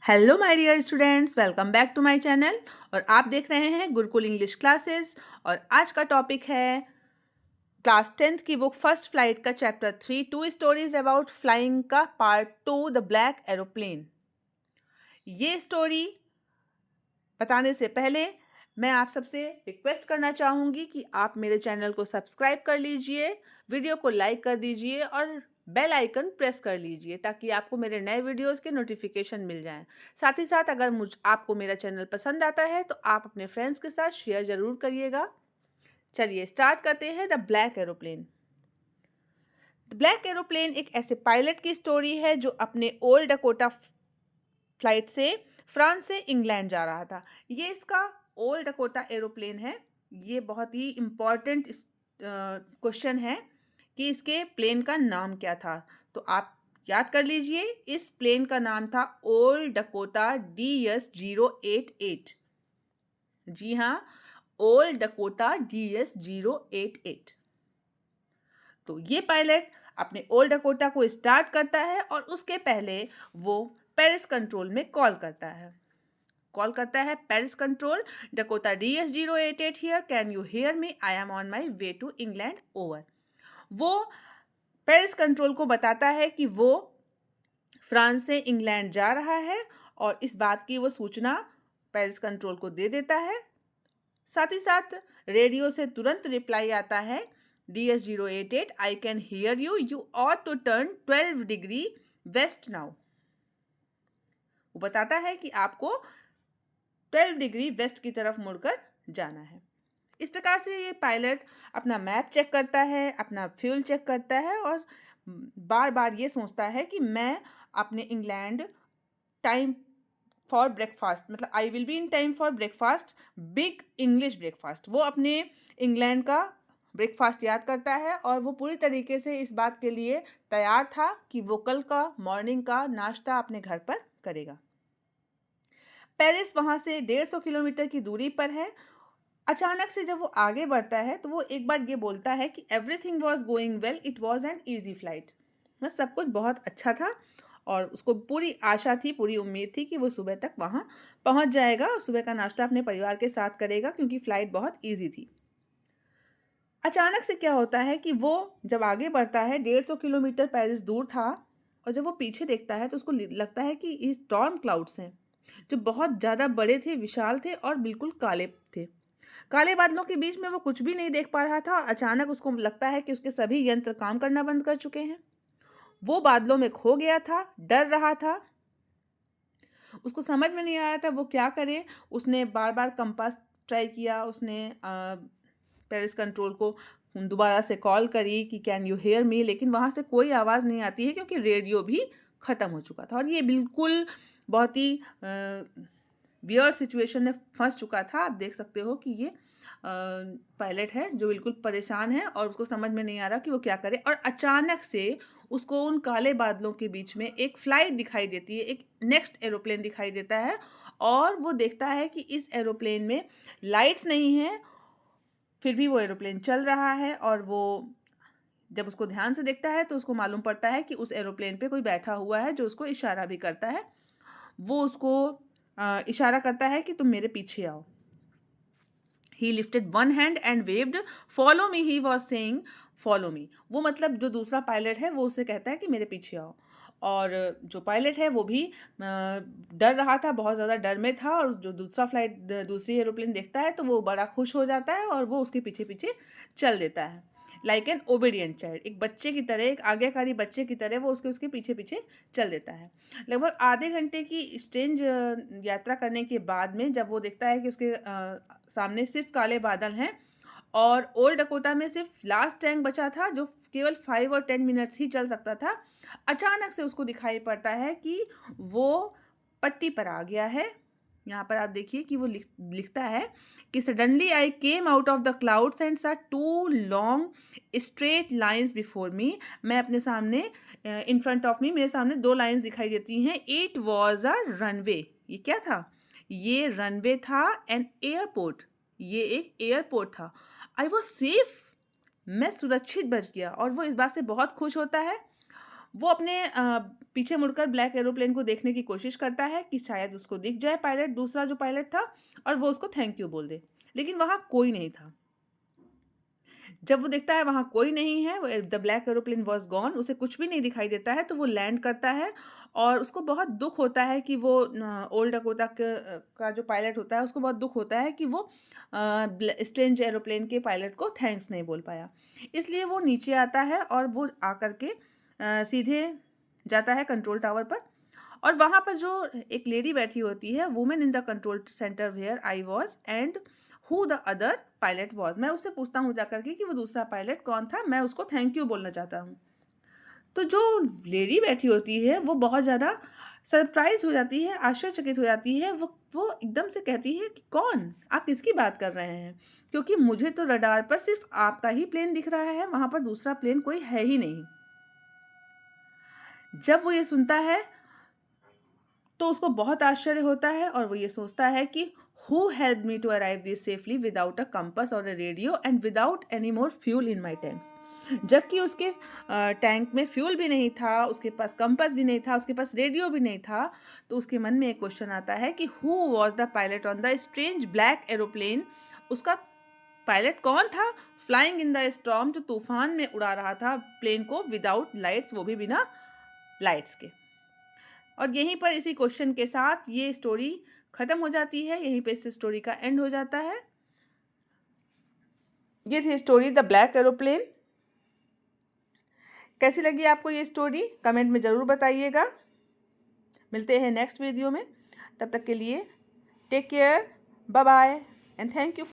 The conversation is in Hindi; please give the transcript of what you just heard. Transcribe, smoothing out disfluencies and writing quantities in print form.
Hello my dear students, welcome back to my channel. और आप देख रहे हैं गुरुकुल इंग्लिश क्लासेस। और आज का टॉपिक है क्लास 10th की बुक फर्स्ट फ्लाइट का chapter 3 two stories about flying का पार्ट 2 द ब्लैक एरोप्लेन। ये स्टोरी बताने से पहले मैं आप सबसे रिक्वेस्ट करना चाहूँगी कि आप मेरे चैनल को सब्सक्राइब कर लीजिए, वीडियो को लाइक कर दीजिए और बेल आइकन प्रेस कर लीजिए ताकि आपको मेरे नए वीडियोस के नोटिफिकेशन मिल जाएं। साथ ही साथ अगर आपको मेरा चैनल पसंद आता है तो आप अपने फ्रेंड्स के साथ शेयर ज़रूर करिएगा। चलिए स्टार्ट करते हैं the black aeroplane. The black aeroplane एक ऐसे पायलट की स्टोरी है जो अपने ओल्ड डकोटा फ्लाइट से फ्रांस से इंग्लैंड जा रहा था। ये इसका ओल्ड डकोटा एरोप्लेन है। ये बहुत ही इम्पॉर्टेंट क्वेश्चन है कि इसके प्लेन का नाम क्या था। तो आप याद कर लीजिए, इस प्लेन का नाम था ओल्ड डकोटा DS-088। जी हाँ, ओल्ड डकोटा DS-088। तो ये पायलट अपने ओल्ड डकोटा को स्टार्ट करता है और उसके पहले वो पेरिस कंट्रोल में कॉल करता है Paris control, Dakota DS-088 here, can you hear me, I am on my way to England, over. वो पेरिस कंट्रोल को बताता है कि वो फ्रांस से इंग्लैंड जा रहा है और इस बात की वो सूचना पेरिस कंट्रोल को दे देता है। साथ ही साथ रेडियो से तुरंत रिप्लाई आता है, DS-088, I can hear you, you ought to turn 12 degree west now. वो बताता है कि आपको 12 डिग्री वेस्ट की तरफ मुड़कर जाना है। इस प्रकार से ये पायलट अपना मैप चेक करता है, अपना फ्यूल चेक करता है और बार बार ये सोचता है कि मैं अपने इंग्लैंड टाइम फॉर ब्रेकफास्ट, मतलब I will be in time for breakfast, big English breakfast. वो अपने इंग्लैंड का ब्रेकफास्ट याद करता है और वो पूरी तरीके से इस बात के लिए तैयार था कि वो कल का मॉर्निंग का नाश्ता अपने घर पर करेगा। पेरिस वहाँ से 150 किलोमीटर की दूरी पर है। अचानक से जब वो आगे बढ़ता है तो वो एक बार ये बोलता है कि everything was going well, it was an easy flight. बस सब कुछ बहुत अच्छा था और उसको पूरी आशा थी, पूरी उम्मीद थी कि वो सुबह तक वहाँ पहुँच जाएगा और सुबह का नाश्ता अपने परिवार के साथ करेगा क्योंकि फ़्लाइट बहुत ईजी थी। अचानक से क्या होता है कि वो जब आगे बढ़ता है, 150 किलोमीटर पेरिस दूर था, और जब वो पीछे देखता है तो उसको लगता है कि ये स्टॉर्म क्लाउड्स हैं जो बहुत ज़्यादा बड़े थे, विशाल थे और बिल्कुल काले थे। काले बादलों के बीच में वो कुछ भी नहीं देख पा रहा था और अचानक उसको लगता है कि उसके सभी यंत्र काम करना बंद कर चुके हैं। वो बादलों में खो गया था, डर रहा था, उसको समझ में नहीं आ रहा था वो क्या करे। उसने बार बार कंपास ट्राई किया, उसने पेरिस कंट्रोल को दोबारा से कॉल करी कि कैन यू हेयर मी, लेकिन वहाँ से कोई आवाज़ नहीं आती है क्योंकि रेडियो भी ख़त्म हो चुका था और ये बिल्कुल बहुत ही वियर्ड सिचुएशन में फंस चुका था। आप देख सकते हो कि ये पायलट है जो बिल्कुल परेशान है और उसको समझ में नहीं आ रहा कि वो क्या करे। और अचानक से उसको उन काले बादलों के बीच में एक फ्लाइट दिखाई देती है, एक नेक्स्ट एरोप्लेन दिखाई देता है और वो देखता है कि इस एरोप्लेन में लाइट्स नहीं है, फिर भी वो एरोप्लेन चल रहा है। और वो जब उसको ध्यान से देखता है तो उसको मालूम पड़ता है कि उस एरोप्लेन पे कोई बैठा हुआ है जो उसको इशारा भी करता है। वो उसको इशारा करता है कि तुम मेरे पीछे आओ। He lifted one hand and waved, follow me, he was saying, follow me। वो मतलब जो दूसरा पायलट है वो उससे कहता है कि मेरे पीछे आओ। और जो पायलट है वो भी डर रहा था, बहुत ज़्यादा डर में था। और जो दूसरी एरोप्लेन देखता है तो वो बड़ा खुश हो जाता है और वो उसके पीछे पीछे चल देता है। लाइक एन ओबीडियंट चाइल्ड, एक बच्चे की तरह, एक आज्ञाकारी बच्चे की तरह वो उसके पीछे पीछे चल देता है। लगभग आधे घंटे की स्ट्रेंज यात्रा करने के बाद में जब वो देखता है कि उसके सामने सिर्फ काले बादल हैं और ओल्ड डकोटा में सिर्फ लास्ट टैंक बचा था जो केवल 5 और 10 मिनट्स ही चल सकता था, अचानक से उसको दिखाई पड़ता है कि वो पट्टी पर आ गया है। यहाँ पर आप देखिए कि वो लिखता है कि suddenly I came out of the clouds and सा 2 long straight lines before me. मैं अपने सामने, इन फ्रंट ऑफ मी, मेरे सामने 2 लाइन्स दिखाई देती हैं। It was a runway. ये क्या था? ये रनवे था। एन एयरपोर्ट, ये एक एयरपोर्ट था। आई वॉज सेफ, मैं सुरक्षित बच गया। और वो इस बात से बहुत खुश होता है। वो अपने पीछे मुड़कर ब्लैक एरोप्लेन को देखने की कोशिश करता है कि शायद उसको दिख जाए पायलट, दूसरा जो पायलट था, और वो उसको थैंक यू बोल दे, लेकिन वहाँ कोई नहीं था। जब वो देखता है वहाँ कोई नहीं है, the black aeroplane was gone, उसे कुछ भी नहीं दिखाई देता है, तो वो लैंड करता है और उसको बहुत दुःख होता है कि वो ओल्ड डकोटा का जो पायलट होता है, उसको बहुत दुःख होता है कि वो स्ट्रेंज एरोप्लेन के पायलट को थैंक्स नहीं बोल पाया। इसलिए वो नीचे आता है और वो आकर के सीधे जाता है कंट्रोल टावर पर, और वहाँ पर जो एक लेडी बैठी होती है, women in the control centre where I was and who the other pilot was, मैं उससे पूछता हूँ जाकर के कि वो दूसरा पायलट कौन था, मैं उसको थैंक यू बोलना चाहता हूँ। तो जो लेडी बैठी होती है वो बहुत ज़्यादा सरप्राइज़ हो जाती है, आश्चर्यचकित हो जाती है। वो एकदम से कहती है कि कौन? आप किसकी बात कर रहे हैं? क्योंकि मुझे तो रडार पर सिर्फ़ आपका ही प्लेन दिख रहा है, वहाँ पर दूसरा प्लेन कोई है ही नहीं। जब वो ये सुनता है तो उसको बहुत आश्चर्य होता है और वो ये सोचता है कि who help me to arrive this safely without a compass और a radio and without any more fuel in my tanks. जबकि उसके टैंक में फ्यूल भी नहीं था, उसके पास कंपास भी नहीं था, उसके पास रेडियो भी नहीं था। तो उसके मन में एक क्वेश्चन आता है कि who was the pilot on the strange black aeroplane, उसका पायलट कौन था फ्लाइंग इन द स्टॉर्म, जो तूफान में उड़ा रहा था प्लेन को विदाउट लाइट्स, वो भी बिना लाइट्स के। और यहीं पर इसी क्वेश्चन के साथ ये स्टोरी ख़त्म हो जाती है, यहीं पे इस स्टोरी का एंड हो जाता है। ये थी स्टोरी द ब्लैक एरोप्लेन। कैसी लगी आपको ये स्टोरी कमेंट में ज़रूर बताइएगा। मिलते हैं नेक्स्ट वीडियो में, तब तक के लिए take care, bye bye and thank you.